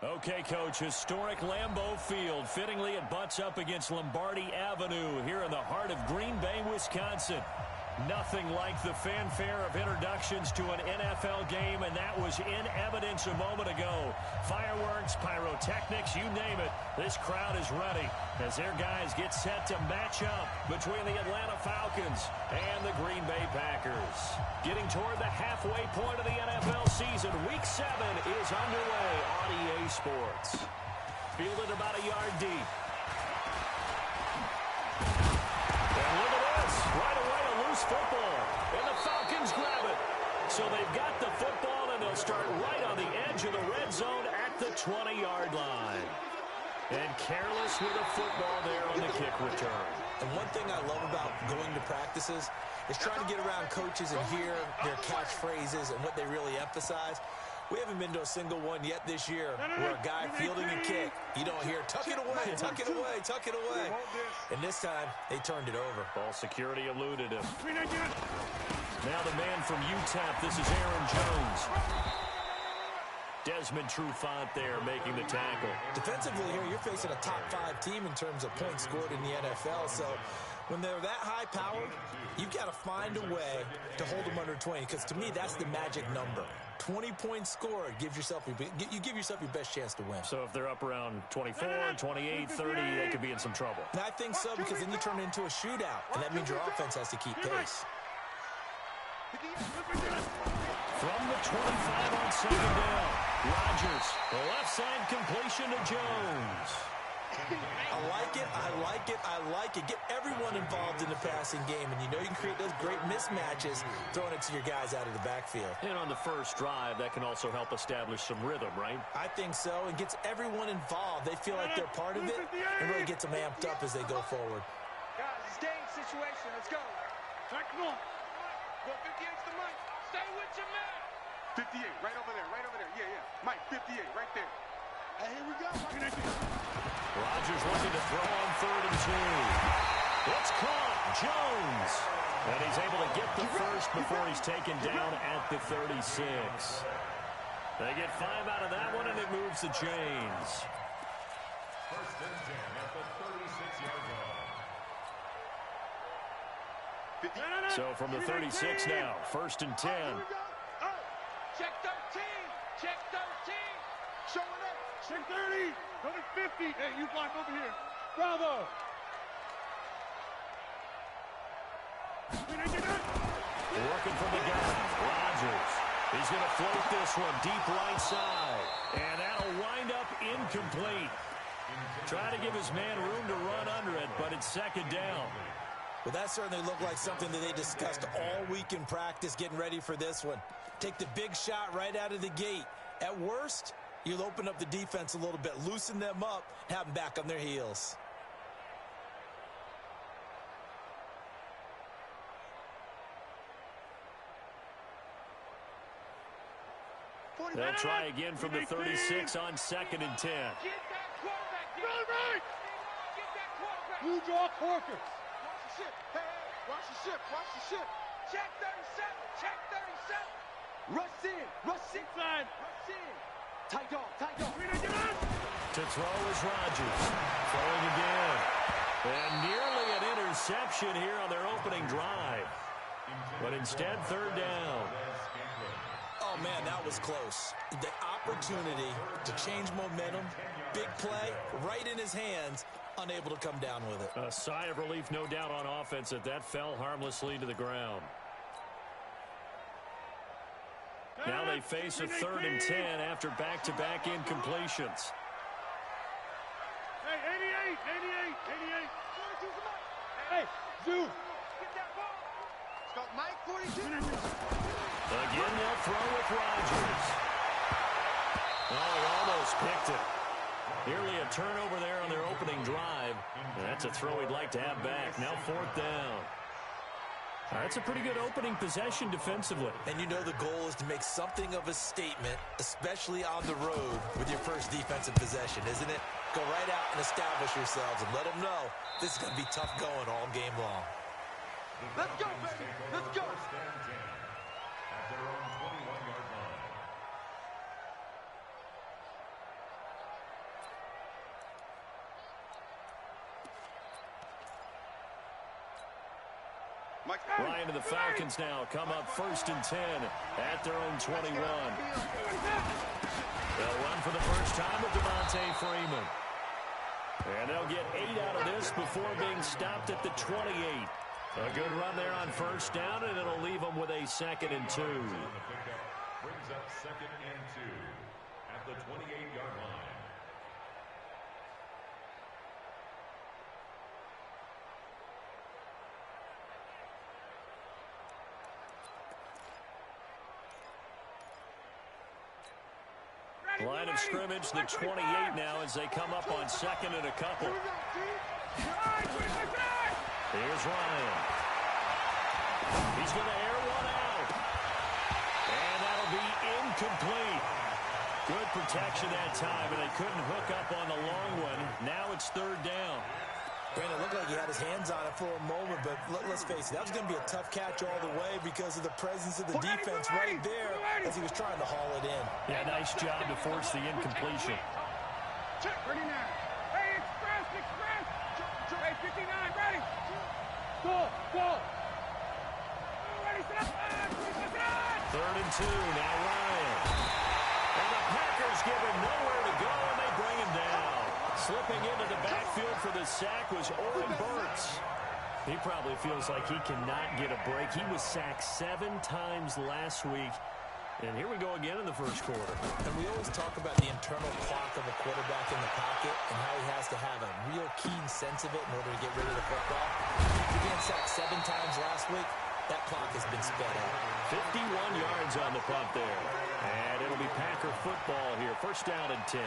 Okay, Coach, historic Lambeau Field. Fittingly, it butts up against Lombardi Avenue here in the heart of Green Bay, Wisconsin. Nothing like the fanfare of introductions to an NFL game, and that was in evidence a moment ago. Fireworks, pyrotechnics, you name it. This crowd is ready as their guys get set to match up between the Atlanta Falcons and the Green Bay Packers. Getting toward the halfway point of the NFL season, Week 7 is underway on EA Sports. Fielded about a yard deep. And look at this. Right away, a loose football. And the Falcons grab it. So they've got the football, and they'll start right on the edge of the red zone at the 20-yard line. And careless with the football there on the kick return. And one thing I love about going to practices is trying to get around coaches and hear their catchphrases and what they really emphasize. We haven't been to a single one yet this year where a guy fielding a kick, you don't hear, tuck it away, tuck it away, tuck it away. And this time, they turned it over. Ball security eluded him. Now the man from UTEP, this is Aaron Jones. Desmond Trufant there making the tackle. Defensively here, you're facing a top-5 team in terms of points scored in the NFL. So when they're that high-powered, you've got to find a way to hold them under 20. Because to me, that's the magic number. 20 points scored gives yourself you give yourself your best chance to win. So if they're up around 24, 28, 30, they could be in some trouble. And I think so, because then you turn it into a shootout, and that means your offense has to keep pace. From the 25 on second down, Rodgers, left side completion to Jones. I like it, I like it, I like it. Get everyone involved in the passing game, and you know you can create those great mismatches throwing it to your guys out of the backfield. And on the first drive, that can also help establish some rhythm, right? I think so. It gets everyone involved. They feel like they're part of it, and really gets them amped up as they go forward. Guys, it's game situation. Let's go. Come on. Go 58's the mic. Stay with your man. 58, right over there, right over there. Yeah, yeah. Mike, 58, right there. Hey, here we go. Rodgers looking to throw on 3rd and 2. It's caught. Jones. And he's able to get the first before he's taken down at the 36. They get 5 out of that one, and it moves the chains. First and 10 at the 36-yard line. So from the 36 now, 1st and 10. Check 13. Check 13. Showing up. Check 30. Coming 50. Hey, you block over here. Bravo. Working from the gun. Rodgers. He's going to float this one deep right side. And that'll wind up incomplete. Try to give his man room to run under it, but it's 2nd down. Well, that certainly looked like something that they discussed all week in practice, getting ready for this one. Take the big shot right out of the gate. At worst, you'll open up the defense a little bit, loosen them up, have them back on their heels. They'll try again from the 36 on 2nd and 10. Get that quarterback. Get that quarterback. Blue draw Corker. Watch the ship. Hey, watch the ship. Watch the ship. Check 37. Check 37. Rush in. Rush inside. Rush in. Tight dog. Tight dog. To throw is Rodgers. Throwing again. And nearly an interception here on their opening drive. But instead, 3rd down. Oh, man, that was close. The opportunity to change momentum, big play, right in his hands, unable to come down with it. A sigh of relief, no doubt, on offense that fell harmlessly to the ground. Now they face a 3rd and 10 after back-to-back incompletions. Hey, 88, 88, 88. Hey, Zoo. Get that ball. Let's go, Mike 42. Again, they'll throw with Rodgers. Oh, he almost picked it. Nearly a turnover there on their opening drive. And that's a throw he'd like to have back. Now 4th down. That's a pretty good opening possession defensively. And you know the goal is to make something of a statement, especially on the road with your first defensive possession, isn't it? Go right out and establish yourselves and let them know this is going to be tough going all game long. Let's go, baby. Let's go. First and 10 at their own 21-yard line. Ryan and the Falcons now come up 1st and 10 at their own 21. They'll run for the first time with Devontae Freeman. And they'll get 8 out of this before being stopped at the 28. A good run there on 1st down, and it'll leave them with a 2nd and 2. Brings up 2nd and 2 at the 28-yard line. Line of scrimmage, the 28 now as they come up on 2nd and a couple. Here's Ryan. He's going to air one out. And that'll be incomplete. Good protection that time, and they couldn't hook up on the long one. Now it's 3rd down. Brandon, it looked like he had his hands on it for a moment, but let's face it, that was going to be a tough catch all the way because of the presence of the defense right there as he was trying to haul it in. Yeah, nice job to force the incompletion. Check, 39. Hey, express. Hey, 59, ready. Go. Ready, set up. 3rd and 2, now Ryan. And the Packers give him nowhere to go, and they bring him down. Slipping into the backfield for the sack was Oren Burks. He probably feels like he cannot get a break. He was sacked 7 times last week. And here we go again in the 1st quarter. And we always talk about the internal clock of a quarterback in the pocket and how he has to have a real keen sense of it in order to get rid of the football. After being sacked 7 times last week, that clock has been sped up. 51 yards on the punt there. And it'll be Packer football here. 1st down and 10.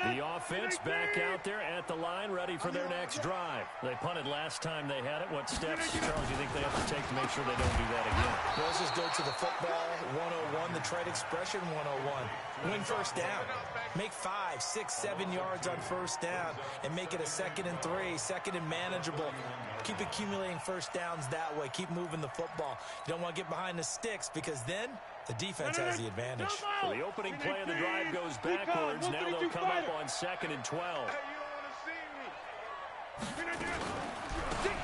The offense back out there at the line, ready for their next drive. They punted last time they had it. What steps, Charles, do you think they have to take to make sure they don't do that again? Well, let's just go to the football 101, the trade expression 101. Win 1st down. Make 5, 6, 7 yards on 1st down and make it a 2nd and 3, 2nd and manageable. Keep accumulating 1st downs that way. Keep moving the football. You don't want to get behind the sticks because then the defense has the advantage. So the opening play of the drive goes backwards. Now they'll come up on 2nd and 12.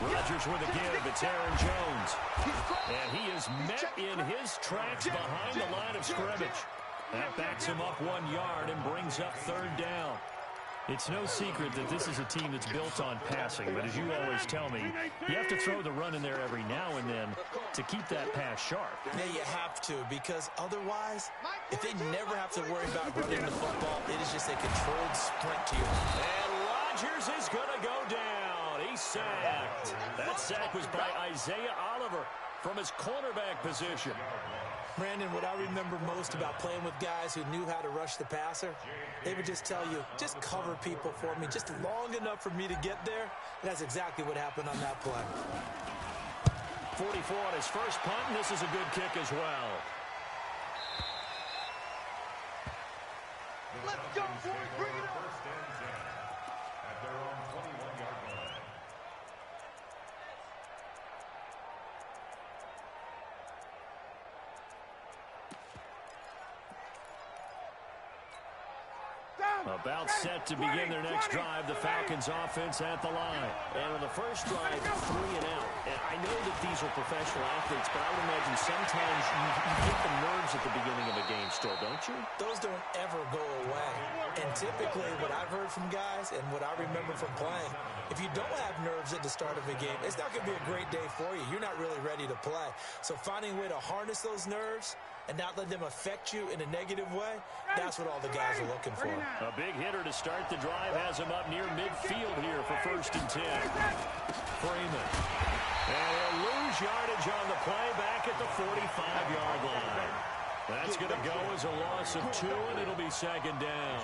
Rodgers with a give. It's Aaron Jones. And he is met in his tracks behind the line of scrimmage. That backs him up 1 yard and brings up 3rd down. It's no secret that this is a team that's built on passing, but as you always tell me, you have to throw the run in there every now and then to keep that pass sharp. Yeah, you have to, because otherwise, if they never have to worry about running the football, it is just a controlled sprint to you. And Rodgers is going to go down. He's sacked. That sack was by Isaiah Oliver from his cornerback position. Brandon, what I remember most about playing with guys who knew how to rush the passer, they would just tell you, just cover people for me, just long enough for me to get there. And that's exactly what happened on that play. 44 on his first punt, and this is a good kick as well. Let's go, boys. Bring it up. 1st and 10 at their own 21-yard line. About set to begin their next drive, the Falcons offense at the line. And on the first drive, 3 and out. And I know that these are professional athletes, but I would imagine sometimes you get the nerves at the beginning of a game still, don't you? Those don't ever go away. And typically what I've heard from guys and what I remember from playing, if you don't have nerves at the start of a game, it's not going to be a great day for you. You're not really ready to play. So finding a way to harness those nerves and not let them affect you in a negative way, that's what all the guys are looking for. A big hitter to start the drive has him up near midfield here for 1st and 10. Freeman. And he'll lose yardage on the play back at the 45-yard line. That's going to go as a loss of 2, and it'll be 2nd down.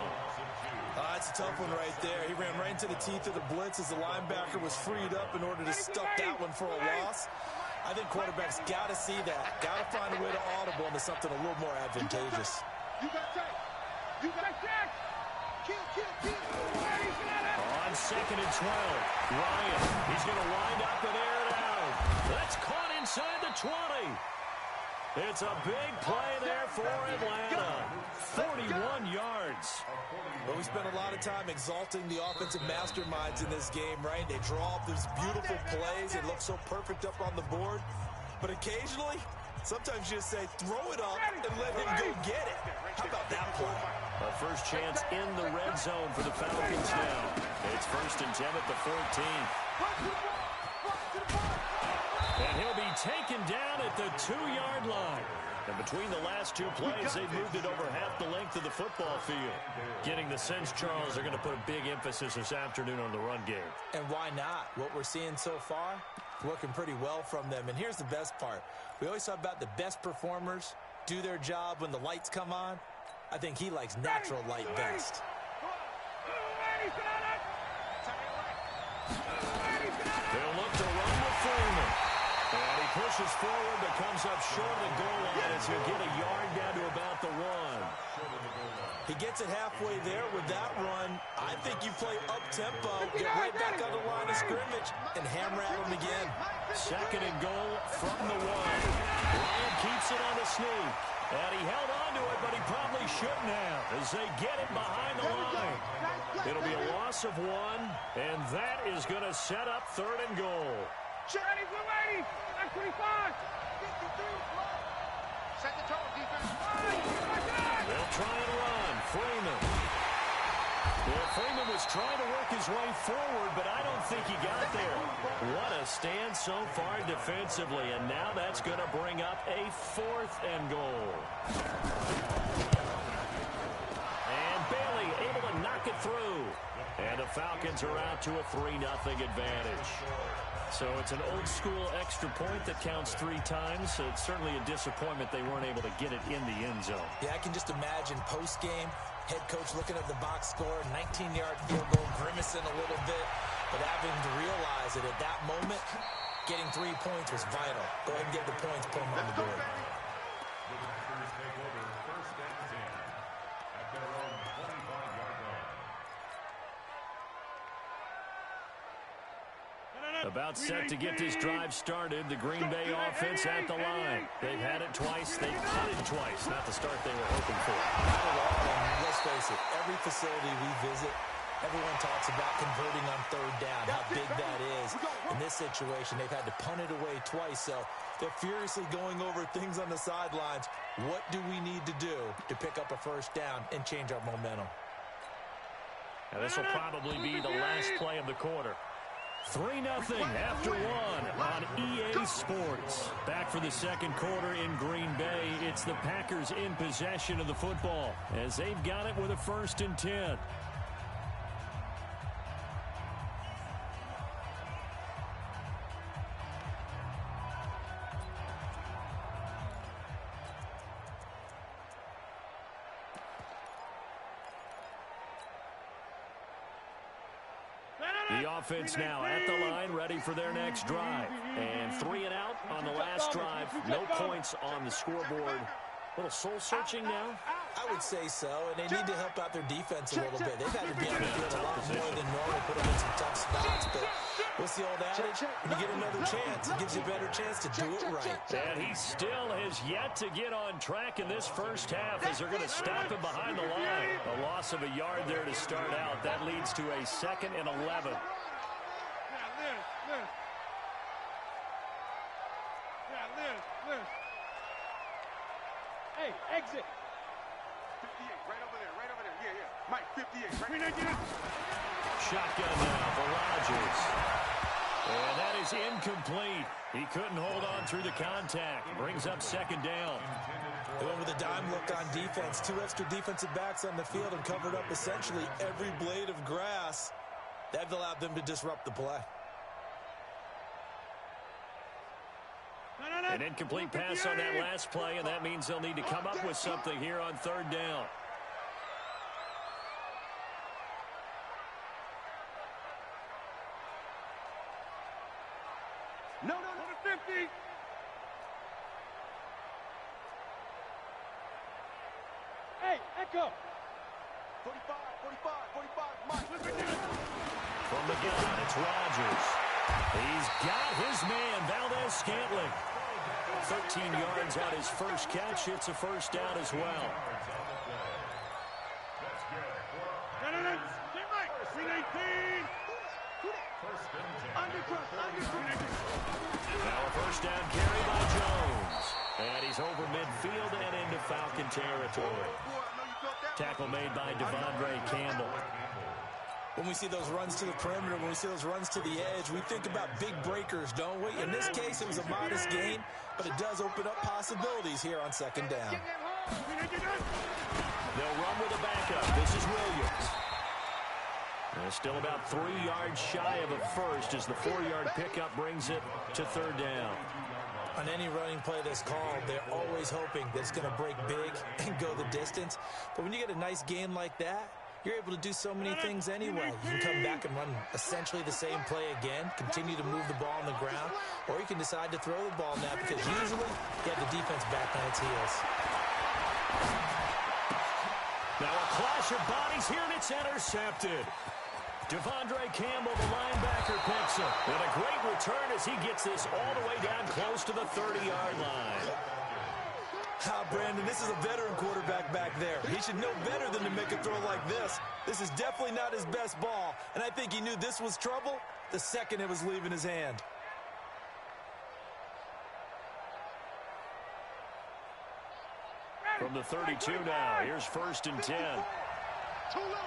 That's a tough one right there. He ran right into the teeth of the blitz as the linebacker was freed up in order to stuff that one for a loss. I think quarterbacks got to see that. Got to find a way to audible into something a little more advantageous. You got Jack. You got Jack. Kill. On 2nd and 12, Ryan, he's going to wind up and air it out. That's caught inside the 20. It's a big play there for Atlanta. 41 yards. Well, we spent a lot of time exalting the offensive masterminds in this game, right? They draw up these beautiful plays. It looks so perfect up on the board. But occasionally, sometimes you just say, throw it up and let him go get it. How about that play? A first chance in the red zone for the Falcons now. It's 1st and 10 at the 14. And he'll be taken down at the 2-yard line. And between the last two plays, they've moved it over half the length of the football field. Getting the sense, Charles, they're going to put a big emphasis this afternoon on the run game. And why not? What we're seeing so far, working pretty well from them. And here's the best part. We always talk about the best performers do their job when the lights come on. I think he likes natural light best. They'll look to run with Freeman. And he pushes forward but comes up short of the goal line as he'll get a yard down to about the 1. He gets it halfway there with that run. I think you play up-tempo, get right back on the line of scrimmage, and hammer at him again. 2nd and goal from the 1. Ryan keeps it on the sneak. And he held on to it, but he probably shouldn't have as they get it behind the line. It'll be a loss of 1, and that is going to set up 3rd and goal. Ready, we're ready. 25. 53. Set the tone, defense. They'll try and run. Freeman. Well, Freeman was trying to work his way forward, but I don't think he got there. What a stand so far defensively, and now that's going to bring up a 4th and goal. And Bailey able to knock it through. And the Falcons are out to a 3-0 advantage. So it's an old-school extra point that counts 3 times. So it's certainly a disappointment they weren't able to get it in the end zone. Yeah, I can just imagine post-game, head coach looking at the box score, 19-yard field goal, grimacing a little bit, but having to realize that at that moment, getting 3 points was vital. Go ahead and get the points, put them on the board. The Packers take over 1st and 10 at their own 25-yard line. About set to get this drive started. The Green Bay offense at the line. They've had it twice. They've punted twice. Not the start they were hoping for. Not at all. And let's face it, every facility we visit, everyone talks about converting on 3rd down, how big that is. In this situation, they've had to punt it away twice, so they're furiously going over things on the sidelines. What do we need to do to pick up a 1st down and change our momentum? Now this will probably be the last play of the quarter. 3-0 after 1 on EA Sports. Back for the 2nd quarter in Green Bay. It's the Packers in possession of the football as they've got it with a 1st and 10. The offense now at the line, ready for their next drive. And 3 and out on the last drive. No points on the scoreboard. A little soul-searching now? I would say so, and they need to help out their defense a little bit. They've had to be on the field a lot more than normal, put them in some tough spots. But what's the old adage? When you get another chance, it gives you a better chance to do it right. And he still has yet to get on track in this first half as they're going to stop him behind the line. A loss of a yard there to start out. That leads to a 2nd and 11. Hey, exit. 58, right over there. Yeah. Mike, 58, right? Shotgun now for Rodgers. And that is incomplete. He couldn't hold on through the contact. Brings up 2nd down. They went with a dime look on defense. 2 extra defensive backs on the field and covered up essentially every blade of grass. That allowed them to disrupt the play. An incomplete pass on that last play, and that means they'll need to come up with something here on 3rd down. No, 50. Hey, Echo. 45, Mike. From the gun, it's Rodgers. He's got his man, Valdez-Scantling. 13 yards on his first catch. It's a first down as well. Now a first down carry by Jones. And he's over midfield and into Falcon territory. Tackle made by Devondre Campbell. When we see those runs to the perimeter, when we see those runs to the edge, we think about big breakers, don't we? In this case, it was a modest gain, but it does open up possibilities here on second down. They'll run with a backup. This is Williams. And still about 3 yards shy of a first as the 4-yard pickup brings it to third down. On any running play that's called, they're always hoping that it's going to break big and go the distance. But when you get a nice gain like that, you're able to do so many things anyway. You can come back and run essentially the same play again, continue to move the ball on the ground, or you can decide to throw the ball now because usually you have the defense back on its heels. Now a clash of bodies here, and it's intercepted. Devondre Campbell, the linebacker, picks it. And a great return as he gets this all the way down close to the 30-yard line. Brandon, this is a veteran quarterback back there. He should know better than to make a throw like this. This is definitely not his best ball, and I think he knew this was trouble the second it was leaving his hand. From the 32 now, here's 1st and 10. Too little,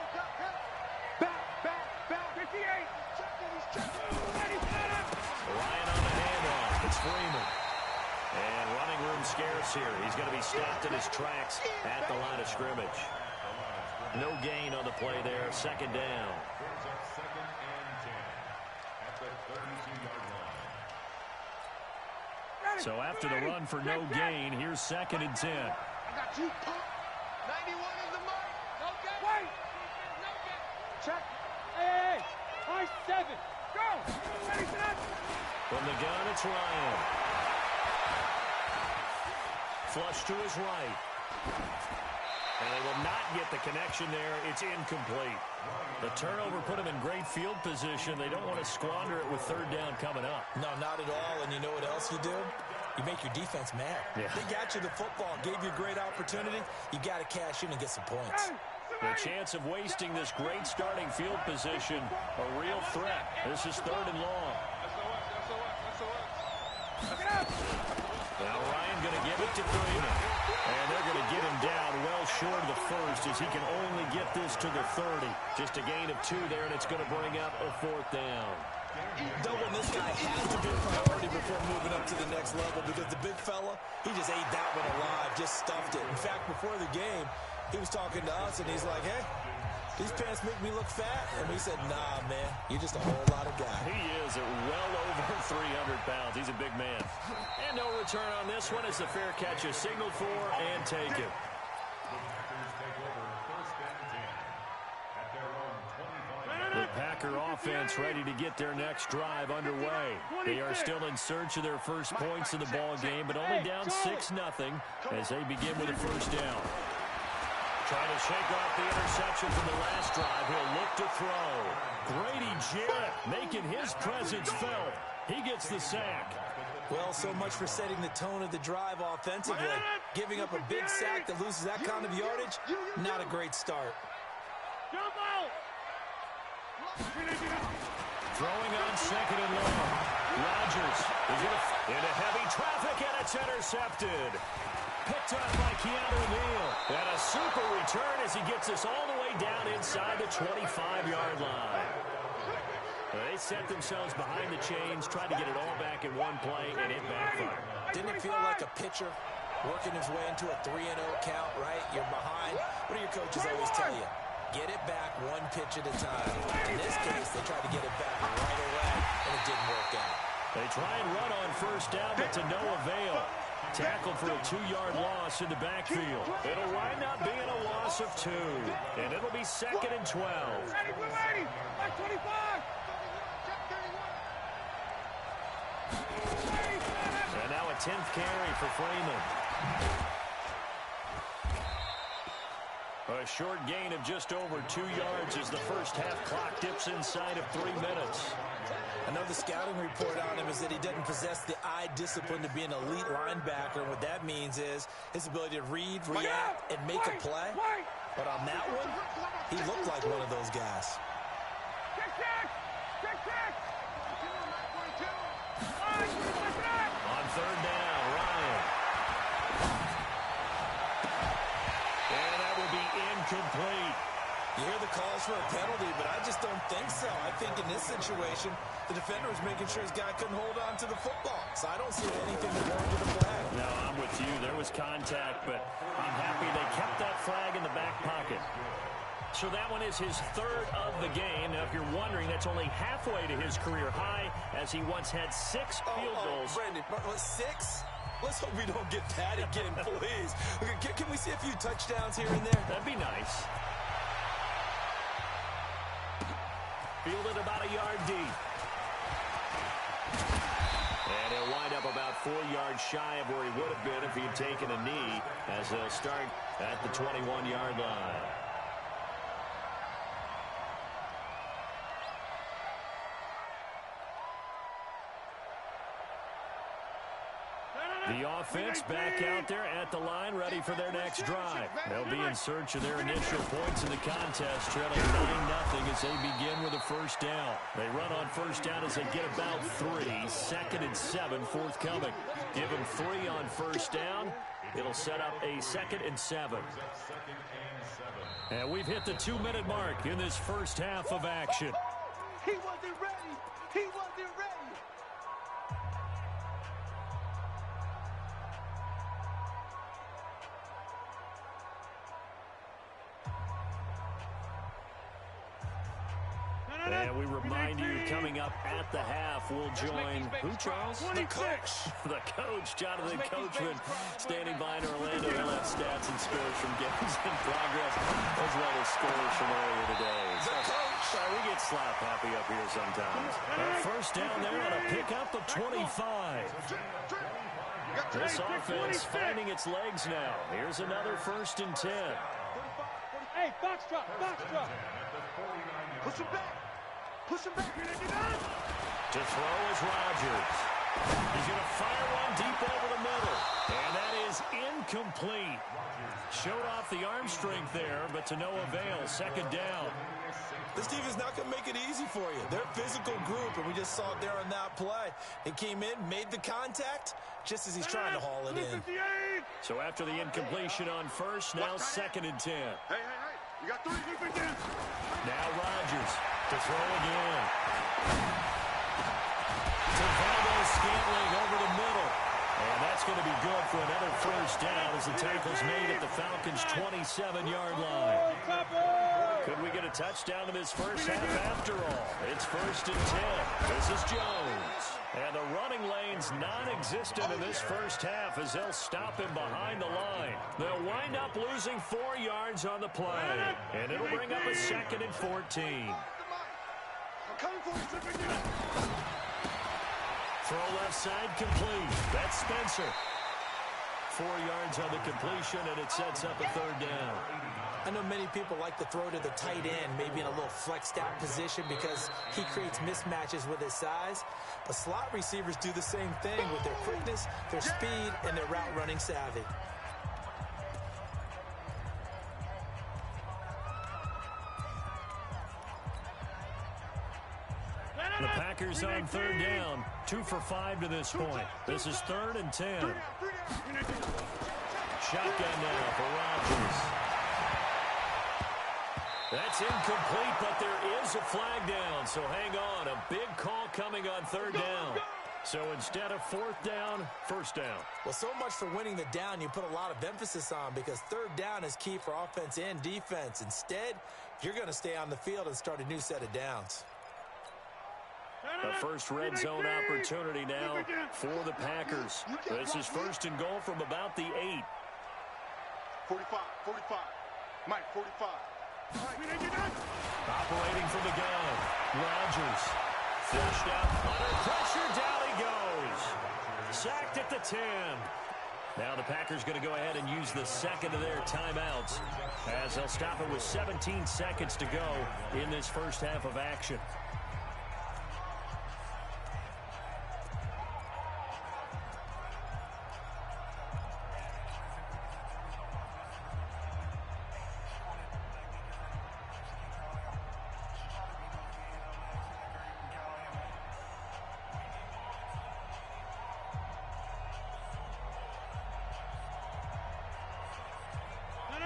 back, 58. Ryan on the handoff. It's Freeman. And running room scarce here. He's going to be stopped in his tracks at the line of scrimmage. No gain on the play there. Second down. Second and 10 at the 32-yard line. So after the run for no gain, here's 2nd and 10. I got you, punk. 91 in the mark. No get. Wait. No get. Check. Hey. High 7. Go. Ready, set. From the gun, it's Ryan. Flush to his right. And they will not get the connection there. It's incomplete. The turnover put them in great field position. They don't want to squander it with third down coming up. No, not at all. And you know what else you do? You make your defense mad. Yeah. They got you the football, gave you a great opportunity. You got to cash in and get some points. The chance of wasting this great starting field position, a real threat. This is 3rd and long. Now Ryan going to give it to Freeman. And they're going to get him down well short of the first as he can only get this to the 30. Just a gain of 2 there, and it's going to bring up a 4th down. Doubling this guy has to be a priority before moving up to the next level because the big fella, he just ate that one alive, just stuffed it. In fact, before the game, he was talking to us, and he's like, hey, these pants make me look fat. And we said, nah, man, you're just a whole lot of guy. He is at well over 300 pounds. He's a big man. And no return on this one as the fair catch is signaled for and taken. The Packer offense ready to get their next drive underway. They are still in search of their first points in the ball game, but only down 6-0 as they begin with a first down. Trying to shake off the interception from the last drive. He'll look to throw. Grady Jarrett making his presence felt. He gets the sack. Well, so much for setting the tone of the drive offensively. Giving up a big sack that loses that kind of yardage, not a great start. Throwing on 2nd and long. Rodgers is into heavy traffic, and it's intercepted. Picked up by Keanu Neal. And a super return as he gets us all the way down inside the 25-yard line. They set themselves behind the chains, tried to get it all back in one play, and it backfired. Didn't it feel like a pitcher working his way into a 3-0 count, right? You're behind. What do your coaches always tell you? Get it back one pitch at a time. In this case, they tried to get it back right away, and it didn't work out. They try and run on first down, but to no avail. Tackled for a 2-yard loss in the backfield. It'll wind up being a loss of 2, and it'll be 2nd and 12. And now a 10th carry for Freeman. A A short gain of just over 2 yards as the first half clock dips inside of 3 minutes. I know the scouting report on him is that he doesn't possess the eye discipline to be an elite linebacker. What that means is his ability to read, react, and make a play. But on that one, he looked like one of those guys. On third down, Ryan. And that will be incomplete. You hear the calls for a penalty, but I just don't think so. I think in this situation, the defender was making sure his guy couldn't hold on to the football. So I don't see anything to go into the flag. No, I'm with you. There was contact, but I'm happy they kept that flag in the back pocket. So that one is his third of the game. Now, if you're wondering, that's only halfway to his career high, as he once had 6 field goals. Brandon, 6? Let's hope we don't get that again, please. Can we see a few touchdowns here and there? That'd be nice. Fielded about a yard deep. And he'll wind up about 4 yards shy of where he would have been if he'd taken a knee, as they'll start at the 21-yard line. The offense back out there at the line, ready for their next drive. They'll be in search of their initial points in the contest, trailing 9-0 as they begin with a first down. They run on first down as they get about 3. 2nd and 7 forthcoming. Give them 3 on first down. It'll set up a 2nd and 7. And we've hit the 2-minute mark in this first half of action. He wasn't ready. He wasn't ready. And we remind you, coming up at the half, we'll join who, Charles? The coach. The coach, Jonathan Coachman, standing by in Orlando. He'll have stats and scores from games in progress, as well as scores from earlier today. The coach. Sorry, we get slap happy up here sometimes. First down there on a pickup of 25. This offense finding its legs now. Here's another 1st and 10. Hey, box drop, box drop. Push him back. Push him back. To throw is Rodgers. He's going to fire one deep over the middle. And that is incomplete. Showed off the arm strength there, but to no avail. 2nd down. This team is not going to make it easy for you. They're a physical group, and we just saw it there on that play. He came in, made the contact, just as he's trying to haul it in. So after the incompletion on first, now 2nd and 10. Hey. You got 3. Now Rodgers to throw again. To Valdes-Scantling over the middle. And that's going to be good for another first down as the tackle's made at the Falcons' 27-yard line. Could we get a touchdown in this first half after all? It's 1st and 10. This is Jones. And the running lane's non-existent in this first half as they'll stop him behind the line. They'll wind up losing 4 yards on the play. And it'll bring up a 2nd and 14. Throw left side complete. That's Spencer. 4 yards on the completion, and it sets up a 3rd down. I know many people like to throw to the tight end, maybe in a little flexed out position because he creates mismatches with his size. But slot receivers do the same thing with their quickness, their speed, and their route running savvy. The Packers on 3rd down, 2 for 5 to this point. This is 3rd and 10. Shotgun now for Rodgers. That's incomplete, but there is a flag down, so hang on. A big call coming on 3rd down. So instead of 4th down, 1st down. Well, so much for winning the down you put a lot of emphasis on because 3rd down is key for offense and defense. Instead, you're going to stay on the field and start a new set of downs. The first red zone opportunity now for the Packers. This is 1st and goal from about the 8. 45. Mike, 45. Operating from the gun. Rodgers. Flushed out. Under pressure. Down he goes. Sacked at the 10. Now the Packers going to go ahead and use the second of their timeouts as they'll stop it with 17 seconds to go in this first half of action.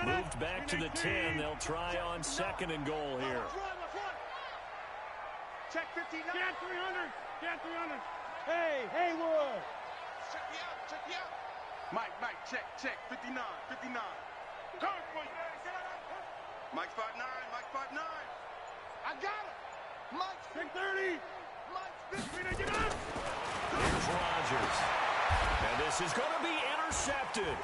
Moved back to the 10. They'll try on second and goal here. Check 59. Get 300. Get 300. Hey, Haywood. Check me out. Check me out. Mike, check. 59. 59. Come for you. Mike's 5'9". Mike's 5'9". I got him. Mike's 630. Mike's 50. Get up. Here's Rodgers. And this is going to be intercepted.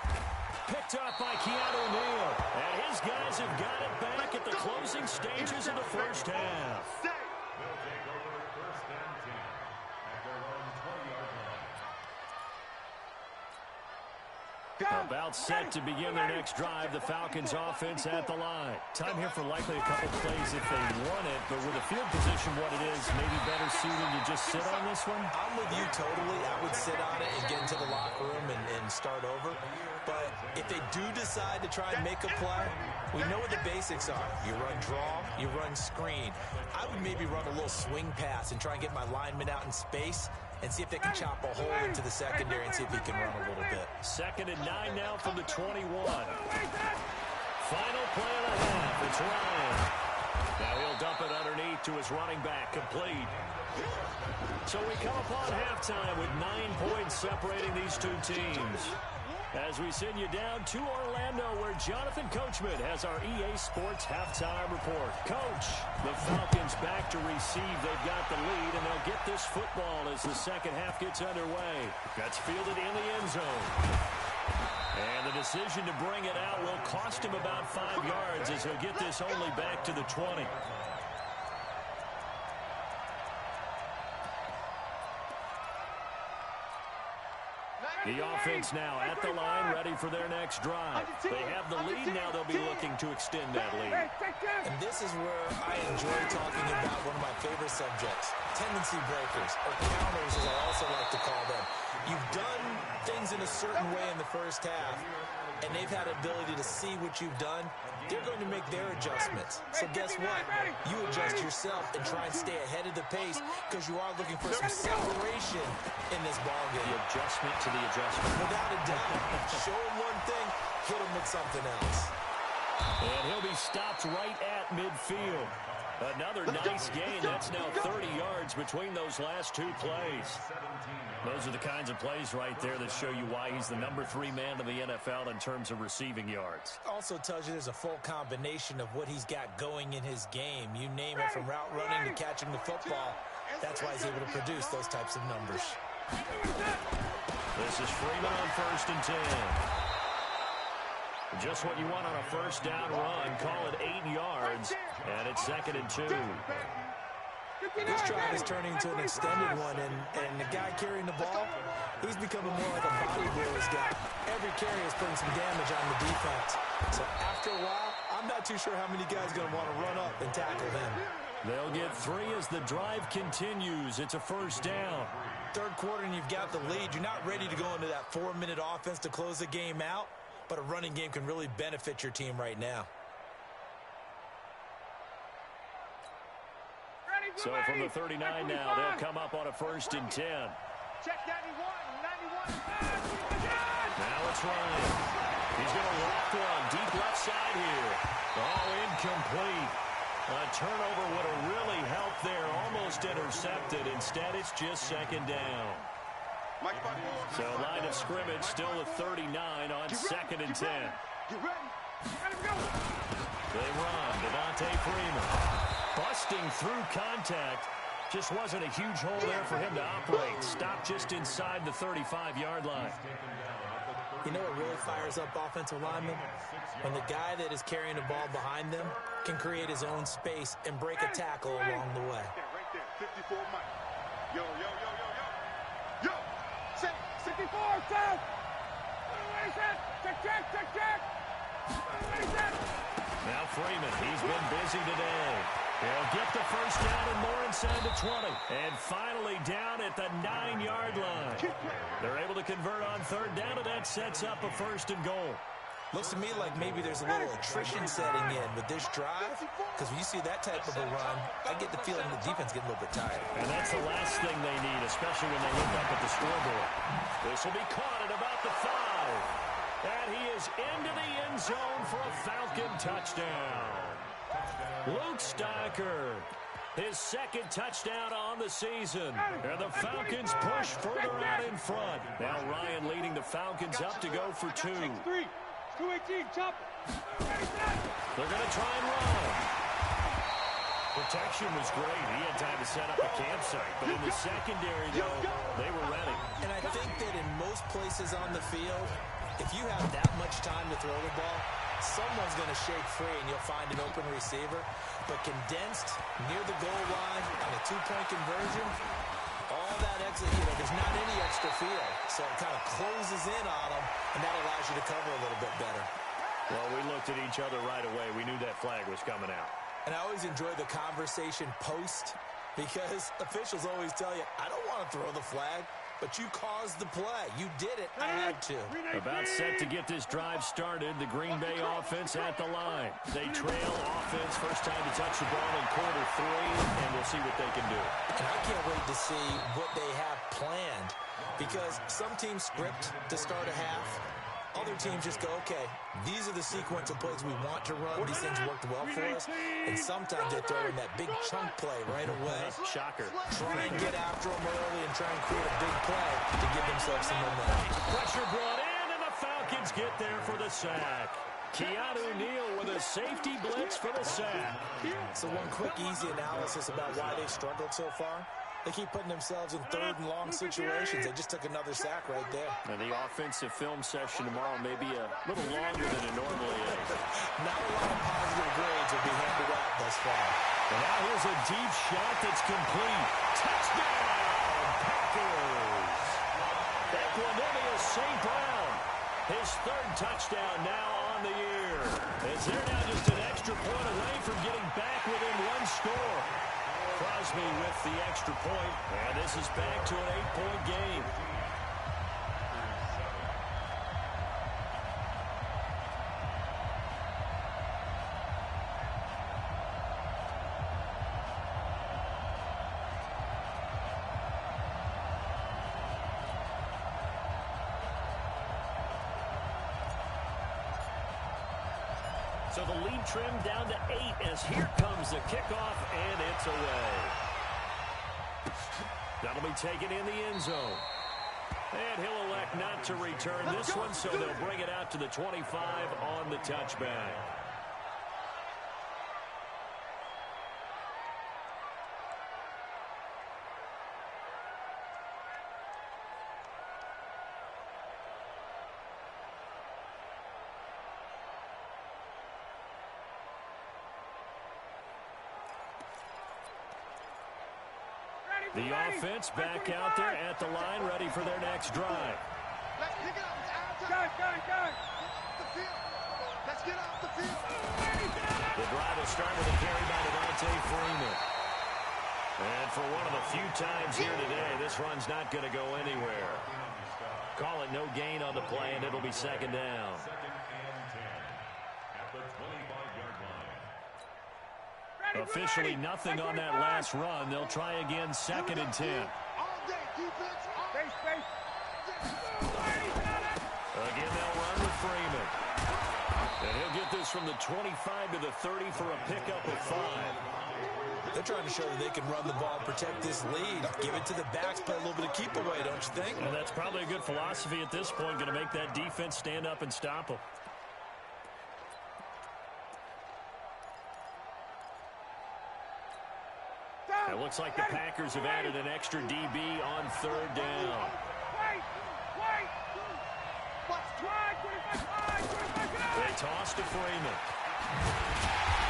Picked up by Keanu Neal. And his guys have got it back at the closing stages of the first half. They'll take over first and 10 at their own 20-yard line. About set to begin their next drive. The Falcons offense at the line. Time here for likely a couple plays if they want it, but with the field position what it is, maybe better suited to just sit on this one? I'm with you totally. I would sit on it and get into the locker room and start over. But if they do decide to try and make a play, we know what the basics are. You run draw, you run screen. I would maybe run a little swing pass and try and get my lineman out in space and see if they can chop a hole into the secondary and see if he can run a little bit. 2nd and 9 now from the 21. Final play of the half. It's Ryan. Now he'll dump it underneath to his running back. Complete. So we come upon halftime with 9 points separating these two teams. As we send you down to Orlando, where Jonathan Coachman has our EA Sports halftime report. Coach, the Falcons back to receive. They've got the lead, and they'll get this football as the second half gets underway. That's fielded in the end zone. And the decision to bring it out will cost him about 5 yards as he'll get this only back to the 20. The offense now at the line, ready for their next drive. They have the lead, now they'll be looking to extend that lead. And this is where I enjoy talking about one of my favorite subjects, tendency breakers, or counters as I also like to call them. You've done things in a certain way in the first half, and they've had ability to see what you've done. They're going to make their adjustments. So guess what? You adjust yourself and try and stay ahead of the pace because you are looking for some separation in this ballgame. The adjustment to the adjustment. Without a doubt. Show him one thing, hit him with something else. And he'll be stopped right at midfield. Another nice gain. That's now 30 yards between those last two plays. Those are the kinds of plays right there that show you why he's the number 3 man in the NFL in terms of receiving yards. Also tells you there's a full combination of what he's got going in his game. You name it, from route running to catching the football. That's why he's able to produce those types of numbers. This is Freeman on 1st and 10. Just what you want on a first down run. Call it 8 yards, and it's 2nd and 2. This drive is turning into an extended one, and the guy carrying the ball, he's becoming more like a bodybuilder's guy. Every carry is putting some damage on the defense. So after a while, I'm not too sure how many guys are going to want to run up and tackle him. They'll get 3 as the drive continues. It's a first down. Third quarter, and you've got the lead. You're not ready to go into that 4-minute offense to close the game out, but a running game can really benefit your team right now. So from the 39 now, they'll come up on a 1st and 10. Check 91. Now it's Ryan. He's going to lock one deep left side here. Oh, incomplete. A turnover would have really helped there. Almost intercepted. Instead, it's just 2nd down. So line of scrimmage still at 39 on 2nd and 10. They run. Devontae Freeman. Busting through contact. Just wasn't a huge hole there for him to operate. Stopped just inside the 35-yard line. You know what really fires up offensive linemen? When the guy that is carrying the ball behind them can create his own space and break a tackle along the way. Right there, 54 Mike. Yo. Say 64, Seth. Now Freeman, he's been busy today. He'll get the first down and more inside the 20. And finally down at the 9-yard line. They're able to convert on third down, and that sets up a first and goal. Looks to me like maybe there's a little attrition setting in with this drive, because when you see that type of a run, I get the feeling the defense getting a little bit tired. And that's the last thing they need, especially when they look up at the scoreboard. This will be caught at about the 5. And he is into the end zone for a Falcon touchdown. Luke Stacker, his second touchdown on the season. And the Falcons push further out in front. Now Ryan leading the Falcons up to go for 2. 218, chop. They're going to try and run. Protection was great. He had time to set up a campsite. But in the secondary, though, they were ready. And I think that in most places on the field, if you have that much time to throw the ball, someone's going to shake free and you'll find an open receiver. But condensed near the goal line on a 2-point conversion, all that exit, there's not any extra field. So it kind of closes in on them, and that allows you to cover a little bit better. Well, we looked at each other right away. We knew that flag was coming out. And I always enjoy the conversation post, because officials always tell you, I don't want to throw the flag, but you caused the play. You did it. I had to. About set to get this drive started. The Green Bay offense at the line. They trail offense. First time to touch the ball in quarter 3, and we'll see what they can do. And I can't wait to see what they have planned, because some teams script to start a half. Other teams just go, okay, these are the sequence of plays we want to run. These things worked well for us. And sometimes they throw in that big chunk play right away. Shocker. Try and get after them early and try and create a big play to give themselves some momentum. Pressure brought in, and the Falcons get there for the sack. Keanu Neal with a safety blitz for the sack. So one quick, easy analysis about why they've struggled so far. They keep putting themselves in third and long situations. They just took another sack right there. And the offensive film session tomorrow may be a little longer than it normally is. Not a lot of positive grades will be handed out thus far. And now here's a deep shot that's complete. Touchdown, Packers! Equanimeous St. Brown, his third touchdown now on the year. As they're now just an extra point away from getting back within one score. Crosby with the extra point, and this is back to an 8-point game. So the lead trimmed down to 8 as here comes the kickoff, and it's away. That'll be taken in the end zone. And he'll elect not to return this one, so they'll bring it out to the 25 on the touchback. The offense back out there at the line, ready for their next drive. Let's pick it up. It's our time. Let's get off the field. The drive will start with a carry by Devontae Freeman. And for one of the few times here today, this run's not going to go anywhere. Call it no gain on the play, and it'll be second down. Officially nothing on that last run. They'll try again, second and 10. Again, they'll run with Freeman. And he'll get this from the 25 to the 30 for a pickup of 5. They're trying to show that they can run the ball, protect this lead, give it to the backs, play a little bit of keep away, don't you think? And that's probably a good philosophy at this point, going to make that defense stand up and stop them. It looks like the Packers have added an extra DB on third down. They toss to Freeman.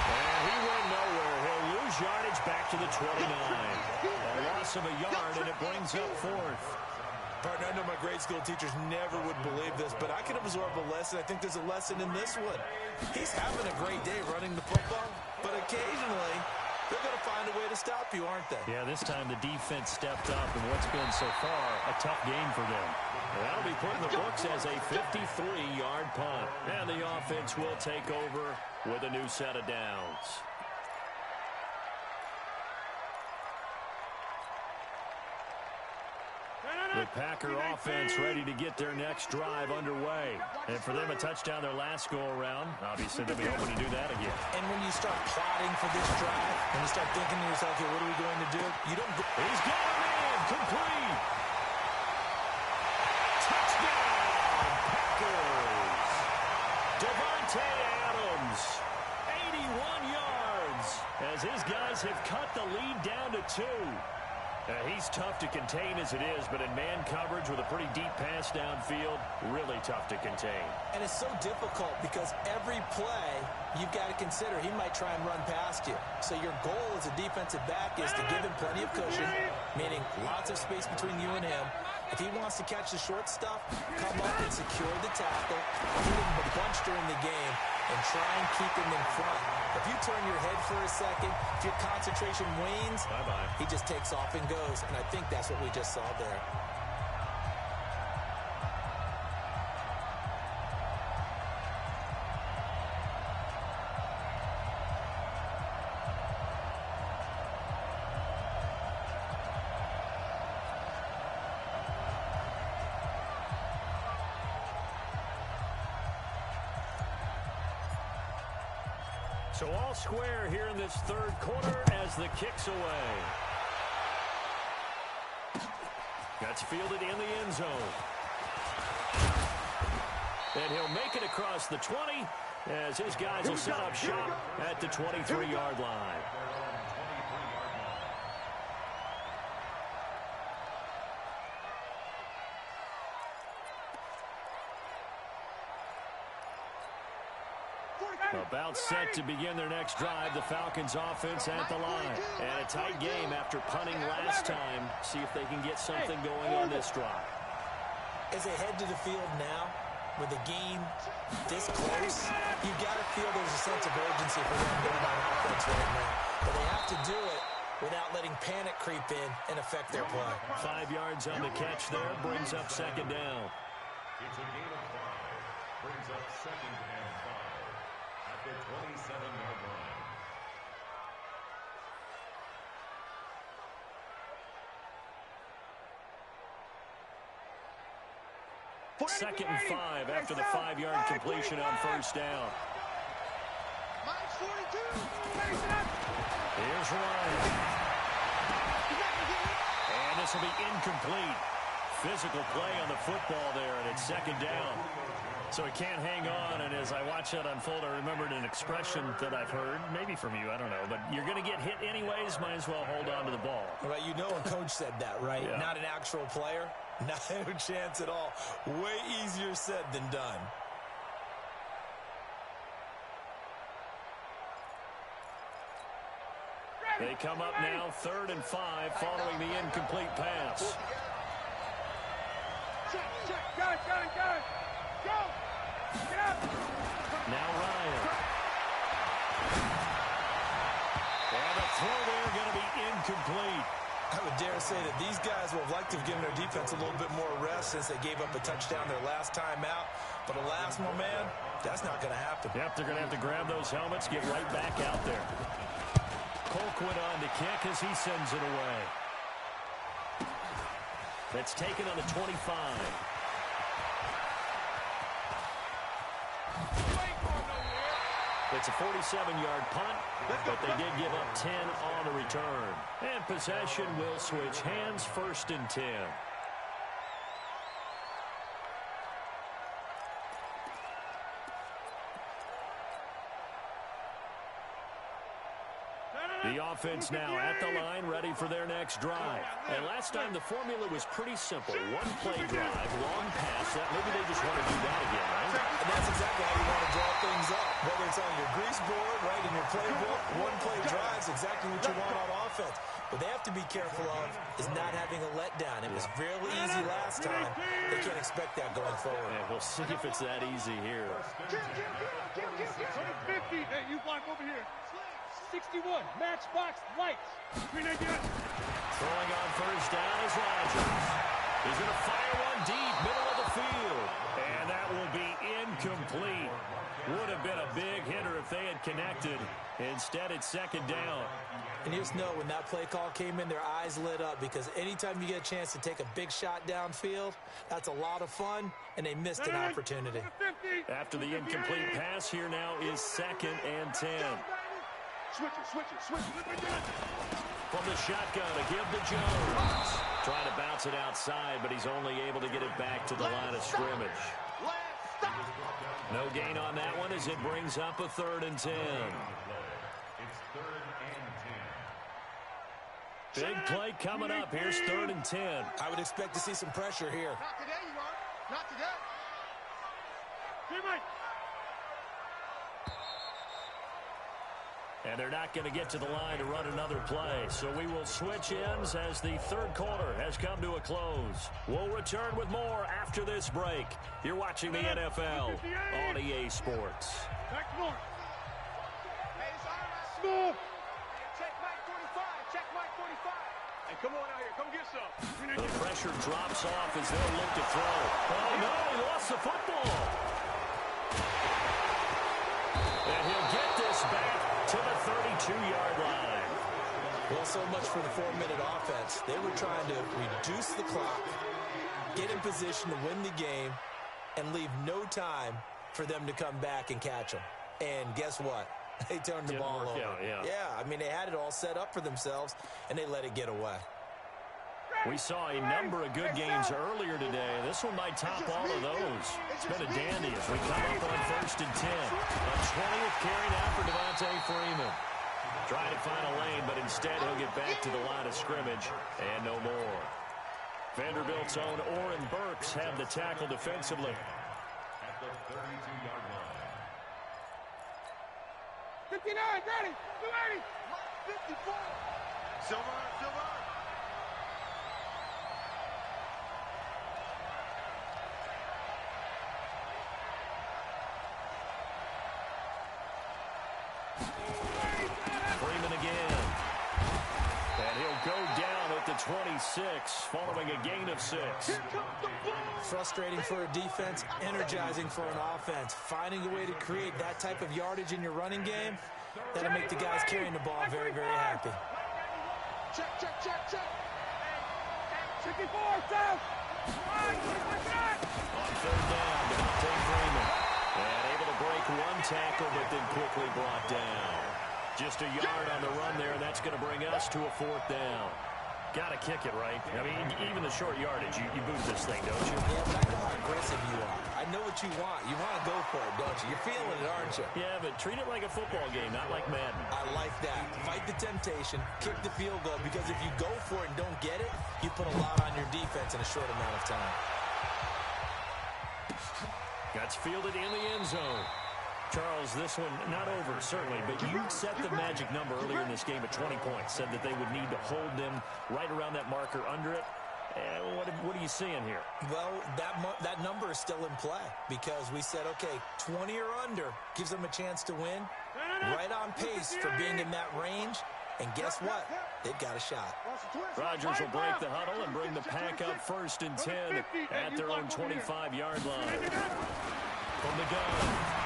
And he went nowhere. He'll lose yardage back to the 29. A loss of a yard, and it brings up fourth. Partner, I know my grade school teachers never would believe this, but I can absorb a lesson. I think there's a lesson in this one. He's having a great day running the football, but occasionally they're going to find a way to stop you, aren't they? Yeah, this time the defense stepped up in what's been so far a tough game for them. And that'll be put in the books as a 53-yard punt. And the offense will take over with a new set of downs. The Packer offense ready to get their next drive underway. And for them, a touchdown their last go-around. Obviously, they'll be hoping to do that again. And when you start plotting for this drive, when you start thinking to yourself, okay, what are we going to do? You don't go. He's got him in. Complete. Touchdown, Packers. Devontae Adams, 81 yards, as his guys have cut the lead down to 2. He's tough to contain as it is, but in man coverage with a pretty deep pass downfield, really tough to contain. And it's so difficult because every play you've got to consider he might try and run past you. So your goal as a defensive back is to give him plenty of cushion, meaning lots of space between you and him. If he wants to catch the short stuff, come up and secure the tackle, hit him a bunch during the game, and try and keep him in front. If you turn your head for a second, if your concentration wanes, he just takes off and goes. And I think that's what we just saw there. So all square here in this third quarter as the kick's away. That's fielded in the end zone. And he'll make it across the 20 as his guys will set up shop at the 23-yard line. About set to begin their next drive, the Falcons offense at the line. And a tight game after punting last time. See if they can get something going on this drive. As they head to the field now, with the game this close, you've got to feel there's a sense of urgency for them going on offense right now. But they have to do it without letting panic creep in and affect their play. 5 yards on the catch there, brings up second down. It's a gain of 5, brings up second and 5 at the 27-yard line. Second and 5 after the 5-yard completion on first down. Here's Ryan. And this will be incomplete. Physical play on the football there, and it's second down. So he can't hang on, and as I watch that unfold, I remembered an expression that I've heard, maybe from you, I don't know, but you're going to get hit anyways, might as well hold on to the ball. Well, you know a coach said that, right? Yeah. Not an actual player. Not a chance at all. Way easier said than done. They come up now, 3rd and 5, following the incomplete pass. Check, got it, go! Get up! Now Ryan. And the throw there going to be incomplete. I would dare say that these guys will have liked to have given their defense a little bit more rest since they gave up a touchdown their last time out. But alas, my man, that's not going to happen. Yep, they're going to have to grab those helmets, get right back out there. Colquitt on to kick as he sends it away. That's taken on the 25. It's a 47-yard punt, but they did give up 10 on the return. And possession will switch hands, 1st and 10. The offense now at the line, ready for their next drive. And last time the formula was pretty simple. One play drive, long pass. Maybe they just want to do that again, right? And that's exactly how you want to draw things up. Whether it's on your grease board, right, in your playbook, one-play drives, exactly what you want on offense. What they have to be careful of is not having a letdown. It was real easy last time. They can't expect that going forward. And we'll see if it's that easy here. 150. Hey, you block over here. 61. Matchbox lights. Throwing on first down is Rodgers. He's going to fire one deep, middle of the field. And that will be incomplete. Would have been a big hitter if they had connected. Instead, it's second down. And you just know when that play call came in, their eyes lit up, because anytime you get a chance to take a big shot downfield, that's a lot of fun, and they missed an opportunity. After the incomplete pass, here now is 2nd and 10. Switch it. From the shotgun, a give to Jones. Trying to bounce it outside, but he's only able to get it back to the line of scrimmage. No gain on that one as it brings up a 3rd and 10. It's 3rd and 10. Big play coming up. Here's 3rd and 10. I would expect to see some pressure here. Not today, you are. Not today. And they're not going to get to the line to run another play. So we will switch ends as the 3rd quarter has come to a close. We'll return with more after this break. You're watching the NFL on EA Sports. Back north. Hey, it's all right. Smooth. Check Mike 45. Check Mike 45. Hey, come on out here. Come get some. The pressure drops off as they'll look to throw. Oh, no, he lost the football. And he'll get this back to the 32-yard line. Well, so much for the 4-minute offense. They were trying to reduce the clock, get in position to win the game, and leave no time for them to come back and catch them. And guess what? They turned the ball over. Yeah, I mean, they had it all set up for themselves, and they let it get away. We saw a number of good games earlier today. This one might top all of those. It's been a dandy as we come up on 1st and 10. A 20th carry now for Devontae Freeman. Trying to find a lane, but instead he'll get back to the line of scrimmage and no more. Vanderbilt's own Oren Burks had the tackle defensively. At the 32-yard line. 59, ready. 280. 54. Silver. Freeman again. And he'll go down at the 26 following a gain of 6. Frustrating for a defense, energizing for an offense. Finding a way to create that type of yardage in your running game, that'll make the guys carrying the ball very, very happy. Check. 64, down. On 3rd down, Devontae Freeman. And able to break one tackle, but then quickly brought down. Just a yard on the run there, and that's going to bring us to a 4th down. Got to kick it, right? I mean, even the short yardage, you boot this thing, don't you? Yeah, but I know how aggressive you are. I know what you want. You want to go for it, don't you? You're feeling it, aren't you? Yeah, but treat it like a football game, not like Madden. I like that. Fight the temptation, kick the field goal, because if you go for it and don't get it, you put a lot on your defense in a short amount of time. That's fielded in the end zone. Charles, this one not over, certainly, but you set the magic number earlier in this game at 20 points, said that they would need to hold them right around that marker under it. What are you seeing here? Well, that number is still in play, because we said, okay, 20 or under gives them a chance to win. Right on pace for being in that range. And guess what? They've got a shot. Rodgers will break the huddle and bring the pack up 1st and 10 at their own 25-yard line. From the gun,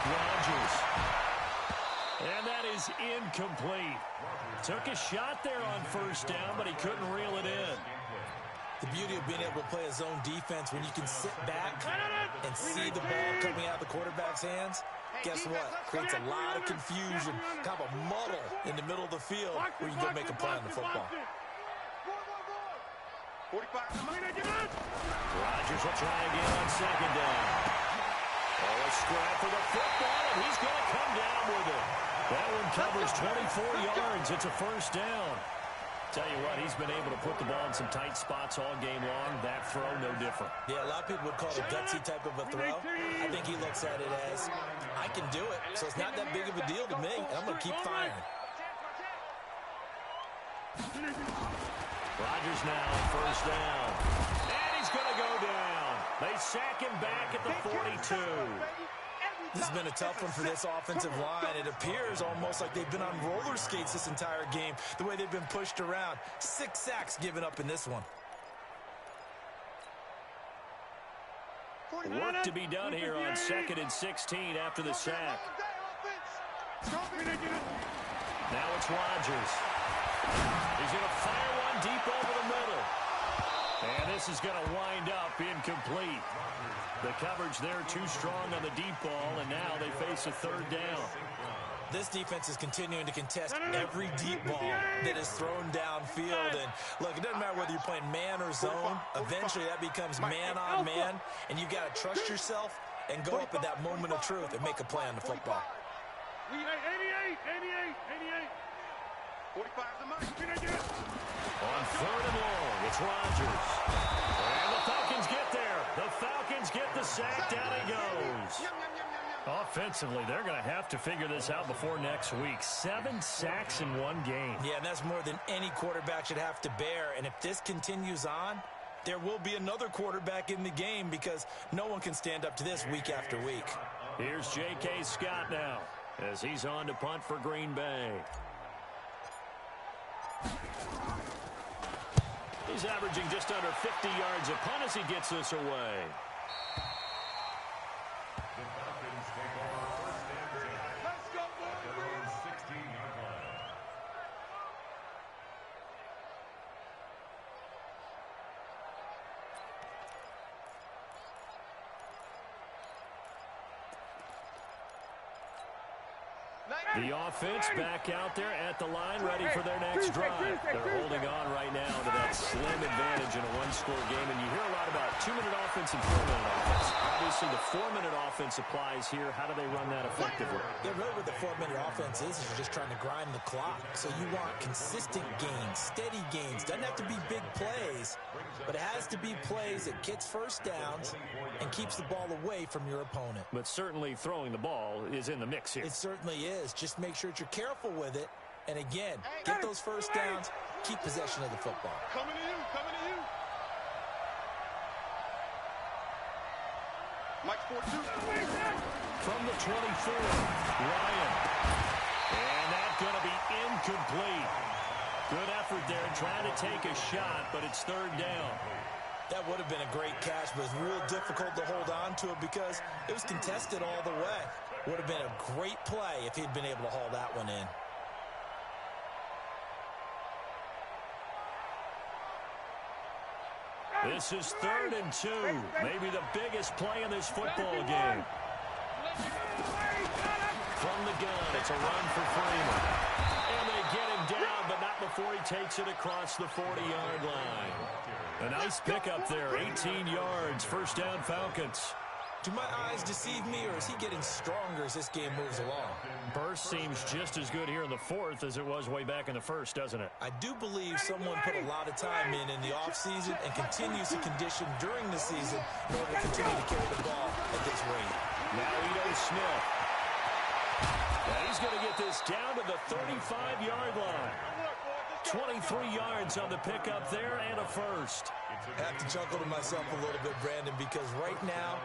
Rodgers. And that is incomplete. Took a shot there on 1st down, but he couldn't reel it in. The beauty of being able to play a zone defense when you can sit back and see the ball coming out of the quarterback's hands, guess what? Creates a lot of confusion, kind of a muddle in the middle of the field where you can go make a play on the football. 45. Rodgers will try again on 2nd down. Oh, a scrap for the football, and he's going to come down with it. That one covers 24 yards. It's a 1st down. Tell you what, he's been able to put the ball in some tight spots all game long. That throw, no different. Yeah, a lot of people would call it a gutsy type of a throw. I think he looks at it as, I I can do it, so it's not that big of a deal to me, and I'm going to keep firing. Rodgers now first down. And he's going to go down. They sack him back at the 42. This has been a tough one for this offensive line. It appears almost like they've been on roller skates this entire game, the way they've been pushed around. 6 sacks given up in this one. Work to be done here on 2nd and 16 after the sack. Now it's Rodgers. He's going to fire one deep over the middle. And this is going to wind up incomplete. The coverage there too strong on the deep ball, and now they face a 3rd down. This defense is continuing to contest every deep ball that is thrown downfield. And look, it doesn't matter whether you're playing man or zone. Eventually that becomes man on man, and you got to trust yourself and go up at that moment of truth and make a play on the football. 88. 45 the money. On 3rd and long, it's Rodgers. And the Falcons get there. The Falcons get the sack. Down he goes. Offensively, they're going to have to figure this out before next week. 7 sacks in one game. Yeah, and that's more than any quarterback should have to bear. And if this continues on, there will be another quarterback in the game because no one can stand up to this week after week. Here's J.K. Scott now as he's on to punt for Green Bay. He's averaging just under 50 yards a punt as he gets this away. The Falcons take over 1st and 10. Let's go, boys. Their own 16-yard line. The offense back out there at the line, ready for their next drive. They're holding on right now to that slim advantage in a one-score game. And you hear a lot about 2-minute offense and 4-minute offense. Obviously, the 4-minute offense applies here. How do they run that effectively? Yeah, really what the 4-minute offense is you're just trying to grind the clock. So you want consistent gains, steady gains. Doesn't have to be big plays, but it has to be plays that gets first downs and keeps the ball away from your opponent. But certainly throwing the ball is in the mix here. It certainly is. Just make sure that you're careful with it. And again, get those first downs, keep possession of the football. Coming to you. Mike's 4-2. From the 24, Ryan. And that's going to be incomplete. Good effort there trying to take a shot, but it's 3rd down. That would have been a great catch, but it's real difficult to hold on to it because it was contested all the way. Would have been a great play if he'd been able to haul that one in. This is 3rd and 2. Maybe the biggest play in this football game. From the gun, it's a run for Freeman. And they get him down, but not before he takes it across the 40-yard line. A nice pickup there, 18 yards, 1st down Falcons. Do my eyes deceive me, or is he getting stronger as this game moves along? Burst seems just as good here in the 4th as it was way back in the 1st, doesn't it? I do believe someone put a lot of time in the offseason and continues to condition during the season in order to continue to carry the ball at this rate. Now Ito Smith. And he's going to get this down to the 35-yard line. 23 yards on the pickup there and a first. I have to chuckle to myself a little bit, Brandon, because right now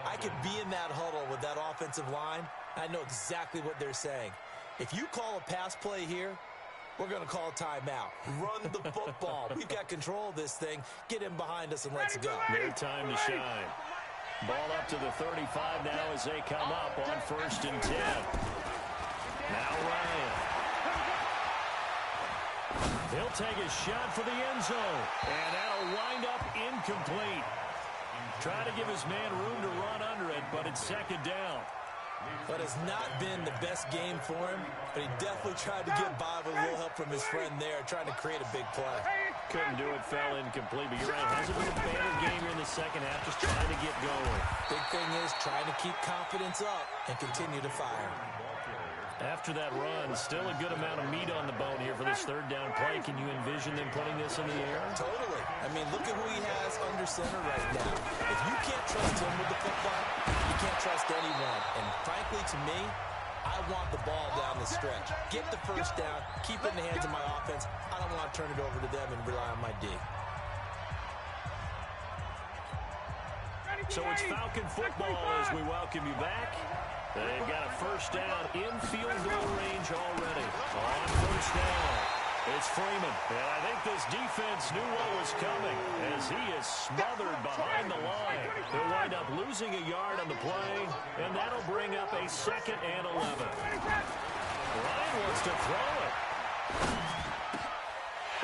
I could be in that huddle with that offensive line. I know exactly what they're saying. If you call a pass play here, we're going to call a timeout. Run the football. We've got control of this thing. Get him behind us and let's go. Their time to shine. Ball up to the 35 now as they come up on 1st and 10. Now Ryan. He'll take a shot for the end zone. And that'll wind up incomplete. Try to give his man room to run under it, but it's 2nd down. But it's not been the best game for him, but he definitely tried to get by with a little help from his friend there, trying to create a big play. Couldn't do it, fell incomplete, but you're right. Hasn't been a better game here in the 2nd half, just trying to get going. Big thing is trying to keep confidence up and continue to fire. After that run, still a good amount of meat on the bone here for this 3rd down play. Can you envision them putting this in the air? Totally. I mean, look at who he has under center right now. If you can't trust him with the football, you can't trust anyone. And frankly, to me, I want the ball down the stretch. Get the first down, keep it in the hands of my offense. I don't want to turn it over to them and rely on my D. So it's Falcon football as we welcome you back. They've got a first down in field goal range already. On first down, it's Freeman. And I think this defense knew what was coming as he is smothered behind the line. He'll wind up losing a yard on the play, and that'll bring up a 2nd and 11. Ryan wants to throw it.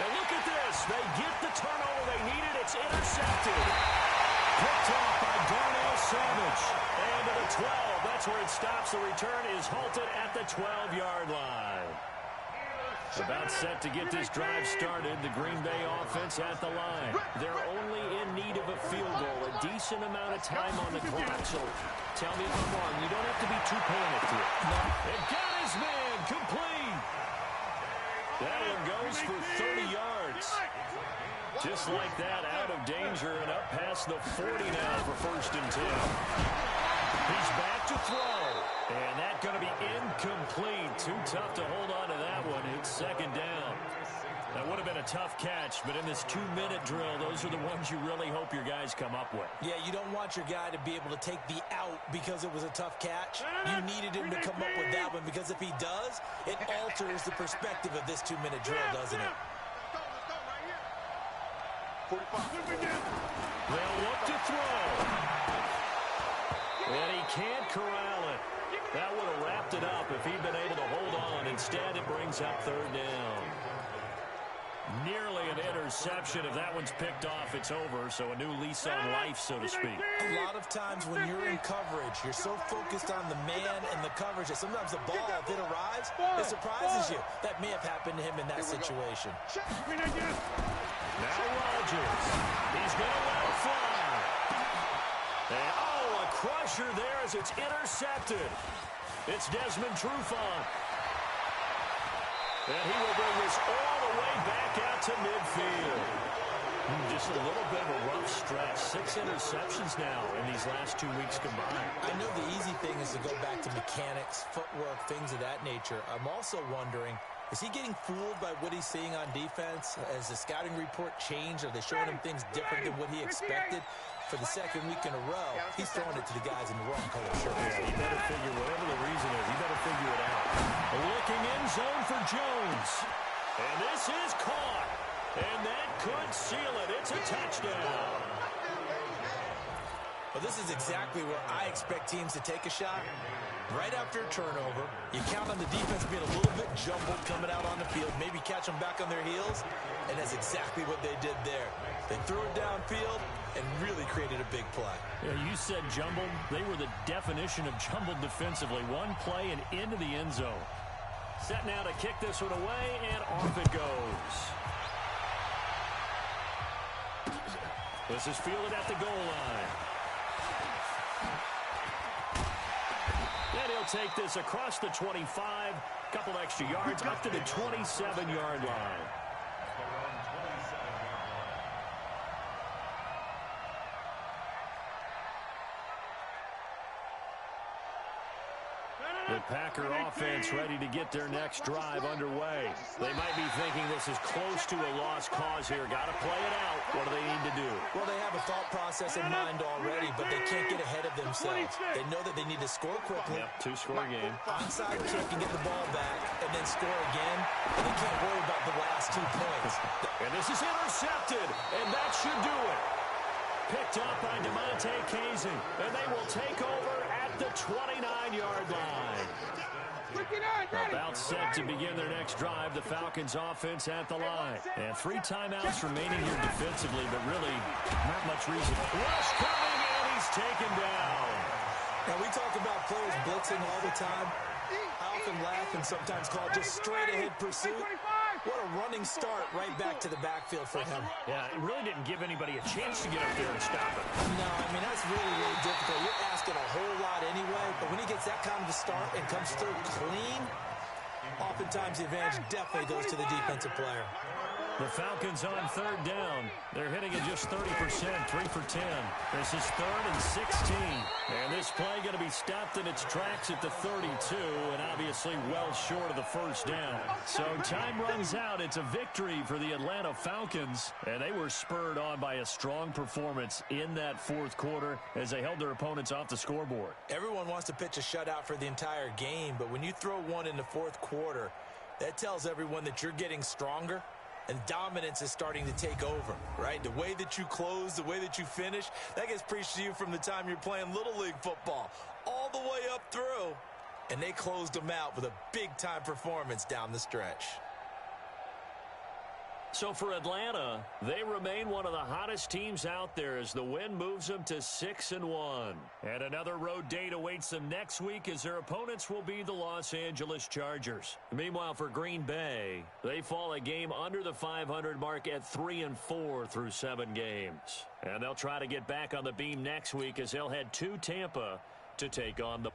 Now look at this. They get the turnover they needed. It's intercepted. Picked off by Darnell Savage. And to the 12. That's where it stops. The return is halted at the 12-yard line. About set to get this drive started. The Green Bay offense at the line. They're only in need of a field goal. A decent amount of time on the clock. So tell me if I'm wrong. You don't have to be too panicked here. It got his man. Complete. That one goes for 30 yards. Just like that, out of danger and up past the 40 now for 1st and 10. He's back to throw. And that's going to be incomplete. Too tough to hold on to that one. It's 2nd down. That would have been a tough catch, but in this 2-minute drill, those are the ones you really hope your guys come up with. Yeah, you don't want your guy to be able to take the out because it was a tough catch. You needed him to come up with that one because if he does, it alters the perspective of this 2-minute drill, doesn't it? They'll look to throw. And he can't corral it. That would have wrapped it up if he'd been able to hold on. Instead, it brings up 3rd down. Nearly an interception. If that one's picked off, it's over. So a new lease on life, so to speak. A lot of times when you're in coverage, you're so focused on the man and the coverage that sometimes the ball, if it arrives, it surprises you. That may have happened to him in that situation. Now Rodgers. He's going to let it fly. And, a crusher there as it's intercepted. It's Desmond Trufant. And he will bring this all the way back out to midfield. Just a little bit of a rough stretch. 6 interceptions now in these last 2 weeks combined. I know the easy thing is to go back to mechanics, footwork, things of that nature. I'm also wondering, is he getting fooled by what he's seeing on defense? Has the scouting report changed? Are they showing him things different than what he expected? For the 2nd week in a row, he's throwing it to the guys in the wrong color shirt. Yeah, you better figure, whatever the reason is, you better figure it out. Looking in zone for Jones. And this is caught. And that could seal it. It's a touchdown. Well, this is exactly where I expect teams to take a shot. Right after a turnover, you count on the defense being a little bit jumbled coming out on the field, maybe catch them back on their heels, and that's exactly what they did there. They threw it downfield and really created a big play. Yeah, you said jumbled. They were the definition of jumbled defensively. One play and into the end zone. Set now to kick this one away, and off it goes. This is fielded at the goal line. And he'll take this across the 25, couple extra yards, up to the 27-yard line. The Packer offense ready to get their next drive underway. They might be thinking this is close to a lost cause here. Got to play it out. What do they need to do? Well, they have a thought process in mind already, but they can't get ahead of themselves. They know that they need to score quickly. Yep, 2-score game. Onside kick and get the ball back, and then score again. And they can't worry about the last 2 points. And this is intercepted, and that should do it. Picked up by DeMonte Kazin, and they will take over at the 29-yard line. About set to begin their next drive. The Falcons offense at the line. And 3 timeouts remaining here defensively, but really not much reason. Rush coming, and he's taken down. Now, we talk about players blitzing all the time. I often laugh and sometimes call it just straight-ahead pursuit. What a running start right back to the backfield for him. Yeah, it really didn't give anybody a chance to get up there and stop it. No, I mean, that's really, really difficult. You're asking a whole lot anyway, but when he gets that kind of a start and comes through clean, oftentimes the advantage definitely goes to the defensive player. The Falcons on third down. They're hitting at just 30%, 3 for 10. This is 3rd and 16. And this play going to be stopped in its tracks at the 32, and obviously well short of the first down. So time runs out. It's a victory for the Atlanta Falcons, and they were spurred on by a strong performance in that fourth quarter as they held their opponents off the scoreboard. Everyone wants to pitch a shutout for the entire game, but when you throw one in the fourth quarter, that tells everyone that you're getting stronger and dominance is starting to take over, right? The way that you close, the way that you finish, that gets preached to you from the time you're playing Little League football all the way up through. And they closed them out with a big-time performance down the stretch. So for Atlanta, they remain one of the hottest teams out there as the win moves them to 6-1. And another road date awaits them next week as their opponents will be the Los Angeles Chargers. Meanwhile, for Green Bay, they fall a game under the 500 mark at 3-4 through 7 games. And they'll try to get back on the beam next week as they'll head to Tampa to take on the